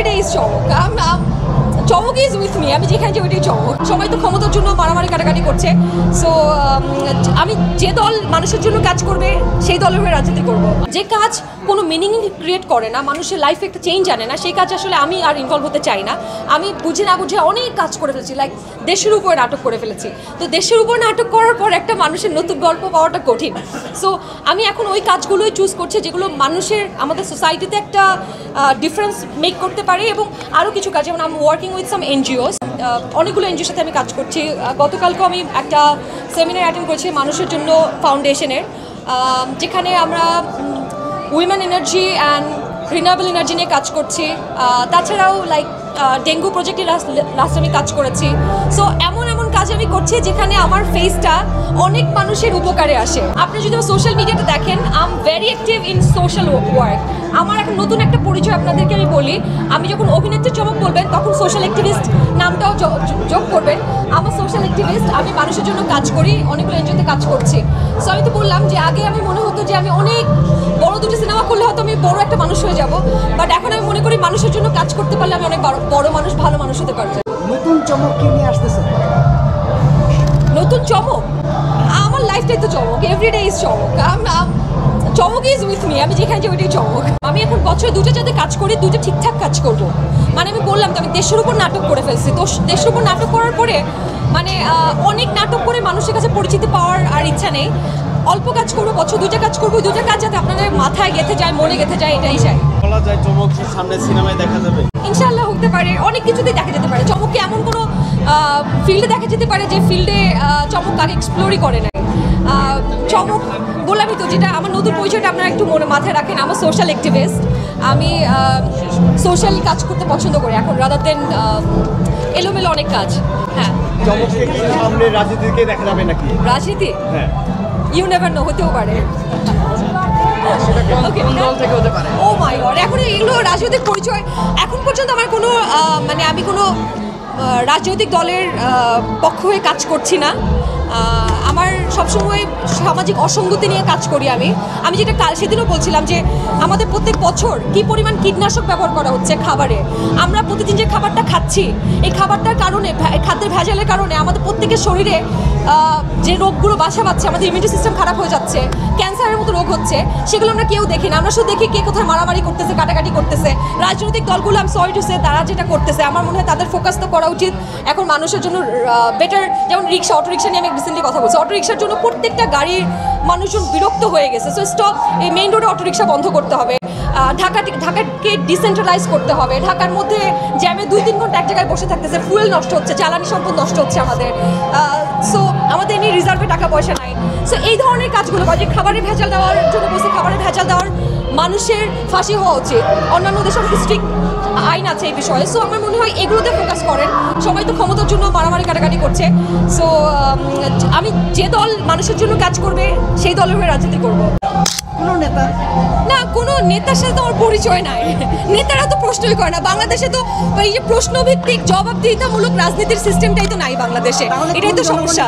Everyday is চমক। চমক is with me, আমি যেখানে যাই ওইটাই চমক। সবাই তো ক্ষমতার জন্য মারামারি কাটাকাটি করছে, সো আমি যে দল মানুষের জন্য কাজ করবে সেই দলের হয়ে রাজনীতি করব। যে কাজ কোনো মিনিং ক্রিয়েট করে না, মানুষের লাইফে একটা চেঞ্জ আনে না, সেই কাজ আসলে আমি আর ইনভলভ হতে চাই না। আমি বুঝে না বুঝে অনেক কাজ করে ফেলেছি, লাইক দেশের উপর নাটক করে ফেলেছি। তো দেশের উপর নাটক করার পর একটা মানুষের নতুন গল্প পাওয়াটা কঠিন। সো আমি এখন ওই কাজগুলোই চুজ করছি যেগুলো মানুষের, আমাদের সোসাইটিতে একটা ডিফারেন্স মেক করতে পারে। এবং আরও কিছু কাজ, যেমন আমি ওয়ার্কিং উইথ সাম এনজিওস, অনেকগুলো এনজিওর সাথে আমি কাজ করছি। গতকালকেও আমি একটা সেমিনার অ্যাটেন্ড করেছি মানুষের জন্য ফাউন্ডেশনের, যেখানে আমরা women energy and renewable energy নিয়ে কাজ করছি। তাছাড়াও লাইক ডেঙ্গু প্রজেক্টে লাস্ট আমি কাজ করেছি। সো এমন কাজ আমি করছি যেখানে আমার ফেসটা অনেক মানুষের উপকারে আসে। আপনি যদি সোশ্যাল মিডিয়াতে দেখেন, I am very active in social work. আমার এখন নতুন একটা পরিচয় আপনাদেরকে আমি বলি, আমি যখন অভিনেত্রী চমক বলবেন তখন সোশ্যাল অ্যাক্টিভিস্ট নামটাও যোগ করবেন। আমার সোশ্যাল অ্যাক্টিভিস্ট, আমি মানুষের জন্য কাজ করি, অনেকগুলো এনজিওতে কাজ করছি। সো আমি তো বললাম যে আগে আমি মনে হতো যে আমি অনেক বড় দুটো সিনেমা করলে হয়তো আমি বড় একটা মানুষ হয়ে যাব, বাট এখন আমি মনে করি মানুষের জন্য কাজ করতে পারলে আমি অনেক বড় মানুষ, ভালো মানুষ হতে পারবো। নতুন চমক কি নিয়ে আসতেছে? নতুন চমক, আমার লাইফটাই তো চমক, এভরিডে ইজ চমক। চমক ইজ উইথ মি, আমি যেখানে যাই ওইটাই চমক। আমি এখন বছরে দুটো যাতে কাজ করি, দুটো ঠিকঠাক কাজ করব। মানে আমি বললাম তো, আমি দেশের উপর নাটক করে ফেলছি। তো দেশের উপর নাটক করার পরে মানে অনেক নাটক করে মানুষের কাছে পরিচিতি পাওয়ার আর ইচ্ছা নেই। অল্প কাজ করবো, বছর দুটো কাজ করবো, দুটো কাজ যাতে আপনাদের মাথায় গেঁথে যায়, মনে গেঁথে যায়, এটাই চাই। বলা যায় চমক সামনে সিনেমায় দেখা যাবে, ইনশাআল্লাহ হতে পারে, অনেক কিছুতেই দেখা যেতে পারে। চমককে এমন কোনো ফিল্ডে দেখা যেতে পারে যে ফিল্ডে চমক আগে এক্সপ্লোরই করে নাই। চমক বললামই তো, যেটা আমার নতুন পরিচয়টা আপনারা একটু মাথায় রাখেন। আমার সোশ্যাল অ্যাক্টিভিস্ট, আমি সোশ্যাল কাজ করতে পছন্দ করি এখন, রাদার দেন এলোমেলো অনেক কাজ। হ্যাঁ, চমককে কি সামনে রাজনীতিকে দেখা যাবে নাকি? রাজনীতি হ্যাঁ, ইউ নেভার নো, হতেও পারে। ও মাই গড, এখন এগুলো রাজনৈতিক পরিচয়, এখন পর্যন্ত আমার কোনো মানে আমি কোনো রাজনৈতিক দলের পক্ষ হয়ে কাজ করছি না। আমার সবসময় সামাজিক অসঙ্গতি নিয়ে কাজ করি। আমি যেটা সেদিনও বলছিলাম যে আমাদের প্রত্যেক বছর কী পরিমাণ কীটনাশক ব্যবহার করা হচ্ছে খাবারে। আমরা প্রতিদিন যে খাবারটা খাচ্ছি, এই খাবারটার কারণে, খাদ্যের ভেজালের কারণে আমাদের প্রত্যেকের শরীরে যে রোগগুলো বাসা বাঁধছে, আমাদের ইমিউনিটি সিস্টেম খারাপ হয়ে যাচ্ছে, ক্যান্সারের মতো রোগ হচ্ছে, সেগুলো আমরা কেউ দেখি না। আমরা শুধু দেখি কে কোথায় মারামারি করতেছে, কাটাকাটি করতেছে। রাজনৈতিক দলগুলো, আমি সরি টু সে, তারা যেটা করতেছে, আমার মনে হয় তাদের ফোকাস তো করা উচিত এখন মানুষের জন্য বেটার। যেমন রিক্সা, অটো রিক্সা নিয়ে আমি রিসেন্টলি কথা বলছি। অটো রিক্সার জন্য প্রত্যেকটা গাড়ির মানুষজন বিরক্ত হয়ে গেছে। সো স্টপ, এই মেইন রোডে অটো রিক্সা বন্ধ করতে হবে। ঢাকাকে ডিসেন্ট্রালাইজ করতে হবে। ঢাকার মধ্যে জ্যামে 2-3 ঘন্টা এক জায়গায় বসে থাকতেছে, ফুয়েল নষ্ট হচ্ছে, জ্বালানি সম্পদ নষ্ট হচ্ছে আমাদের। সো আমাদের এমনি রিজার্ভে টাকা পয়সা নাই। সো এই ধরনের কাজগুলো যে খাবারের ভেজাল দেওয়ার জন্য বসে, খাবারের ভেজাল দেওয়ার মানুষের ফাঁসি হওয়া উচিত। অন্যান্য দেশে অনেক স্ট্রিক্ট আইন আছে এই বিষয়ে। সো আমার মনে হয় এগুলোতে ফোকাস করেন। সবাই তো ক্ষমতার জন্য মারামারি কাটাকাটি করছে। সো আমি যে দল মানুষের জন্য কাজ করবে সেই দলের হয়ে রাজনীতি করবো। কোনো নেতা না, কোনো নেতার সাথে তো আমার পরিচয় নাই। নেতারা তো প্রশ্নই করে না। বাংলাদেশে তো এই যে প্রশ্নভিত্তিক জবাবদিহিতামূলক রাজনীতির সিস্টেমটাই তো নাই বাংলাদেশে, এটাই তো সমস্যা।